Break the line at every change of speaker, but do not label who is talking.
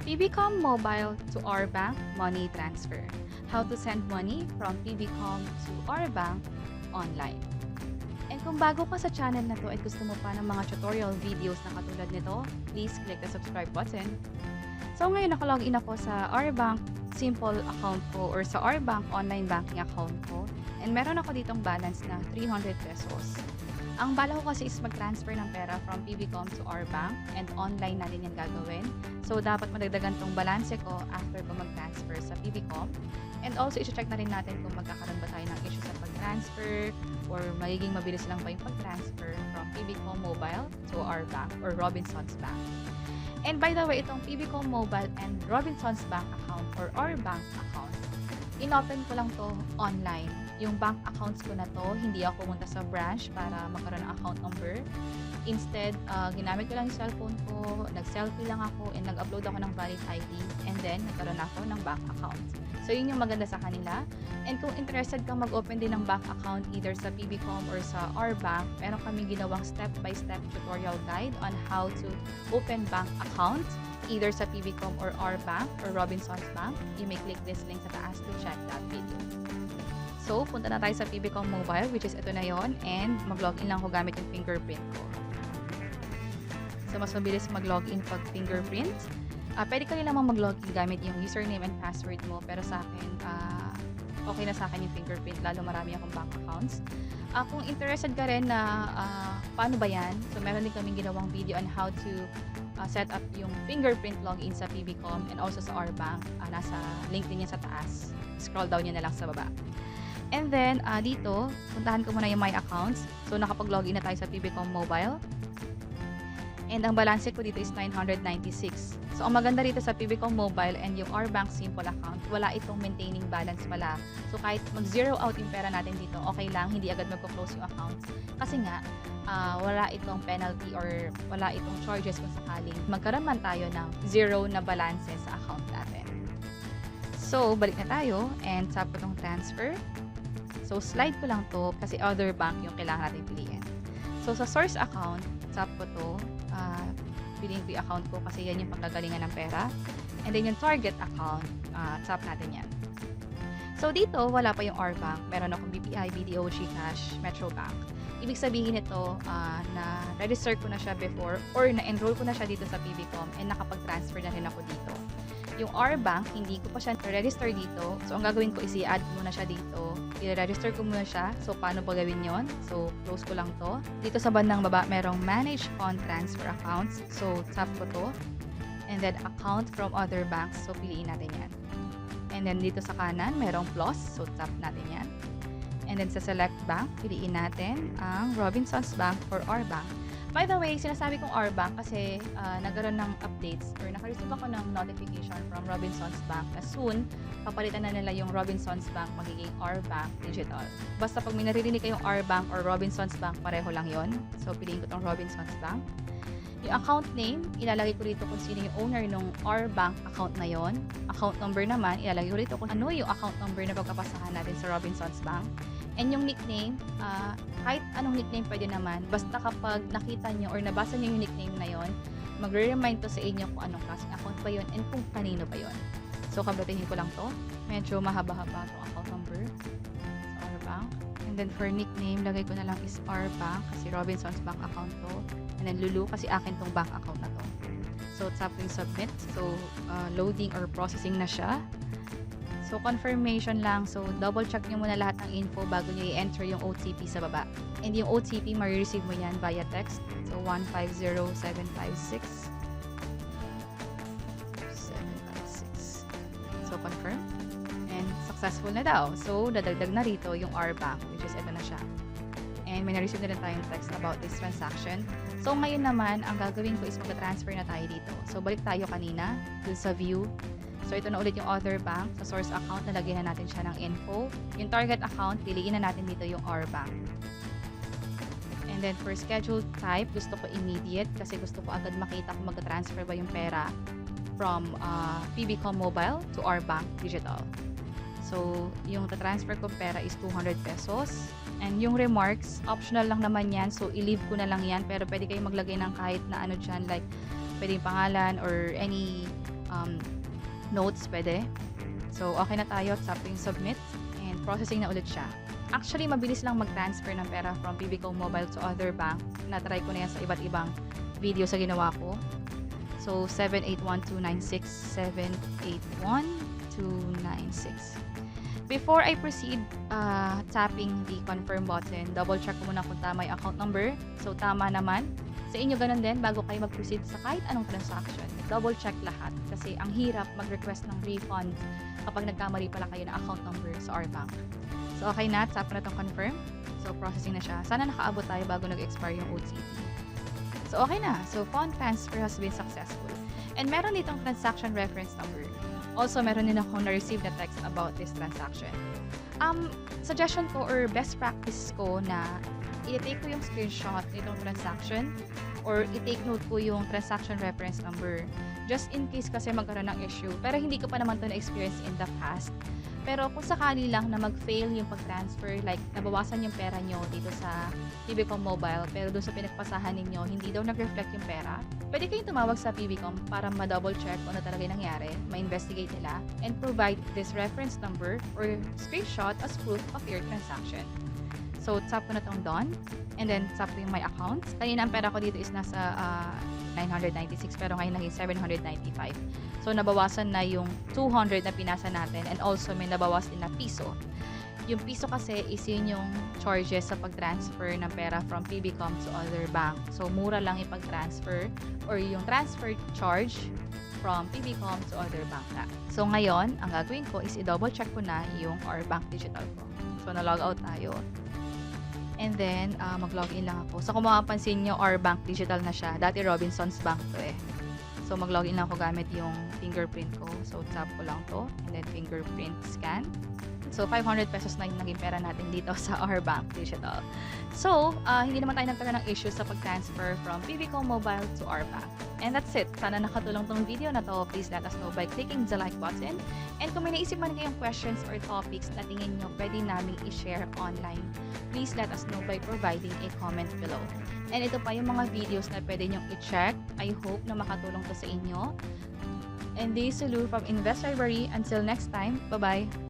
PBCom Mobile to our bank money transfer. How to send money from PBCom to our bank online. And kung bago ka sa channel na to at gusto mo pa ng mga tutorial videos na katulad nito, please click the subscribe button. So ngayon nakalogin ako sa our bank simple account ko or sa our bank online banking account ko. And meron ako ditong balance na 300 pesos. Ang bala ko kasi is mag-transfer ng pera from PBCom to our bank and online natin yan gagawin. So, dapat madagdagan tong balance ko after ko mag-transfer sa PBCom. And also, i-check na rin natin kung magkakaroon ba tayo ng issue sa pag-transfer or magiging mabilis lang ba yung pag-transfer from PBCom Mobile to our bank or Robinsons Bank. And by the way, itong PBCom Mobile and Robinsons Bank account or our bank account, in-open ko lang to online. Yung bank accounts ko na to, hindi ako pumunta sa branch para magkaroon ng account number. Instead, ginamit ko lang yung cellphone ko, nag-selfie lang ako, and nag-upload ako ng valid ID, and then nagkaroon ako ng bank account. So, yun yung maganda sa kanila. And kung interested kang mag-open din ng bank account either sa PBCom or sa our bank, meron kami ginawang step-by-step tutorial guide on how to open bank account either sa PBCom or our bank or Robinsons Bank. You may click this link sa taas to check that video. So, punta na tayo sa PBCom Mobile, which is ito na yon, and mag-login lang ako gamit yung fingerprint ko. So, mas mabilis mag-login pag fingerprint. Pwede ka rin naman mag-login gamit yung username and password mo, pero sa akin, okay na sa akin yung fingerprint, lalo marami akong bank accounts. Kung interested ka rin na paano ba yan, so meron din kaming ginawang video on how to set up yung fingerprint login sa PBCom and also sa our bank. Nasa link din yan sa taas. Scroll down nyo na lang sa baba. And then, dito, puntahan ko muna yung My Accounts. So, nakapag-login na tayo sa PBCom Mobile. And ang balance ko dito is 996. So, ang maganda rito sa PBCom Mobile and yung our bank simple account, wala itong maintaining balance pala. So, kahit mag-zero out yung pera natin dito, okay lang, hindi agad magko-close yung account. Kasi nga, wala itong penalty or wala itong charges kung sakaling magkaroon man tayo ng zero na balance sa account natin. So, balik na tayo and tap ko itong transfer. So, slide ko lang to kasi other bank yung kailangan natin piliin. So, sa source account, tap ko to. Piliin ko yung account ko kasi yan yung panggagalingan ng pera. And then yung target account, tap natin yan. So, dito, wala pa yung our bank. Meron akong BPI, BDO, GCash, Metro Bank. Ibig sabihin nito na register ko na siya before or na-enroll ko na siya dito sa PBCom and nakapag-transfer na rin ako dito. Yung our bank, hindi ko pa siya register dito. So, ang gagawin ko is i-add muna siya dito. I-register ko muna siya. So, paano ba gawin yon? So, close ko lang to. Dito sa bandang baba, merong Manage Fund Transfer Accounts. So, tap ko to. And then, Account from Other Banks. So, piliin natin yan. And then, dito sa kanan, merong Plus. So, tap natin yan. And then, sa Select Bank, piliin natin ang Robinsons Bank for our bank. By the way, sinasabi kong our bank kasi nagkaroon ng updates or naka-receive ako ng notification from Robinsons Bank na soon, papalitan na nila yung Robinsons Bank magiging our bank digital. Basta pag may naririnig kayong our bank or Robinsons Bank, pareho lang yon. So, piliin ko tong Robinsons Bank. Yung account name, ilalagay ko dito kung sino yung owner ng our bank account na yon. Account number naman, ilalagay ko dito kung ano yung account number na pagkapasahan natin sa Robinsons Bank. And yung nickname, kahit anong nickname pwede naman, basta kapag nakita nyo or nabasa nyo yung nickname na yon, magre-remind to sa inyo kung anong klaseng account ba yon and kung kanino ba yon. So, kabutihin ko lang to. Medyo mahaba-haba itong account number sa our bank. And then for nickname, lagay ko na lang is our bank kasi Robinsons Bank account to. And then Lulu kasi akin tong bank account na to. So, tap yung submit. So, loading or processing na siya. So, confirmation lang. So, double check nyo muna lahat ng info bago nyo i-enter yung OTP sa baba. And yung OTP, ma-receive mo yan via text. So, 150756. 756. So, confirm. And successful na daw. So, dadagdag na rito yung our bank, which is ito na siya. And may na-receive na rin tayong text about this transaction. So, ngayon naman, ang gagawin ko is mag-transfer na tayo dito. So, balik tayo kanina dun sa view. So, ito na ulit yung other bank. Sa source account, nalagyan na natin siya ng info. Yung target account, piliin na natin dito yung our bank. And then, for schedule type, gusto ko immediate kasi gusto ko agad makita kung mag-transfer ba yung pera from PBCom Mobile to our bank digital. So, yung transfer ko pera is 200 pesos. And yung remarks, optional lang naman yan. So, i-leave ko na lang yan. Pero pwede kayong maglagay ng kahit na ano dyan, like pwedeng pangalan or any notes, pwede. So, okay na tayo. Tap ko yung submit and processing na ulit siya. Actually, mabilis lang mag-transfer ng pera from PBCom Mobile to other bank. Na-try ko na yan sa iba't ibang video sa ginawa ko. So, 781-296, 781-296. Before I proceed tapping the confirm button, double check ko muna kung tama yung account number. So, tama naman. Sa inyo ganun din, bago kayo mag-proceed sa kahit anong transaction, double check lahat. Kasi ang hirap mag-request ng refund kapag nagkamali pala kayo ng account number sa our bank. So, okay na. Tap na itong confirm. So, processing na siya. Sana nakaabot tayo bago nag-expire yung OTP. So, okay na. So, fund transfer has been successful. And meron ditong transaction reference number. Also, meron din ako na-receive na text about this transaction. Suggestion ko or best practice ko na i-take ko yung screenshot nitong transaction or i-take note ko yung transaction reference number. Just in case kasi magkaroon ng issue. Pero hindi ko pa naman ito na-experience in the past. Pero kung sakali lang na mag-fail yung pag-transfer, like nabawasan yung pera nyo dito sa PBCom Mobile, pero doon sa pinagpasahan ninyo, hindi daw nag-reflect yung pera, pwede kayong tumawag sa PBCom para ma-double check kung ano talaga yung nangyari, ma-investigate nila, and provide this reference number or screenshot as proof of your transaction. So, tap ko na itong done, and then tap ko yung my accounts. Kanina ang pera ko dito is nasa 996, pero ngayon naging 795. So, nabawasan na yung 200 na pinasa natin, and also may nabawas din na piso. Yung piso kasi is yun yung charges sa pag-transfer ng pera from PBCom to other bank. So, mura lang yung pag-transfer or yung transfer charge from PBCom to other bank na. So, ngayon, ang gagawin ko is i-double check ko na yung our bank digital ko. So, na-log out tayo. And then, mag-login lang ako. So, kung makapansin nyo, our bank digital na siya. Dati Robinsons Bank to eh. So, mag-login lang ako gamit yung fingerprint ko. So, tap ko lang to. And then, fingerprint scan. So, 500 pesos na yung naging pera natin dito sa our bank digital. So, hindi naman tayo nagkaroon ng issues sa pag-transfer from PBCom Mobile to our bank. And that's it. Sana nakatulong tong video na to. Please let us know by clicking the like button. And kung may naisip man kayong questions or topics na tingin nyo pwede namin i-share online, please let us know by providing a comment below. And ito pa yung mga videos na pwede nyong i-check. I hope na makatulong to sa inyo. And this is Lou from Invest Library. Until next time, bye-bye!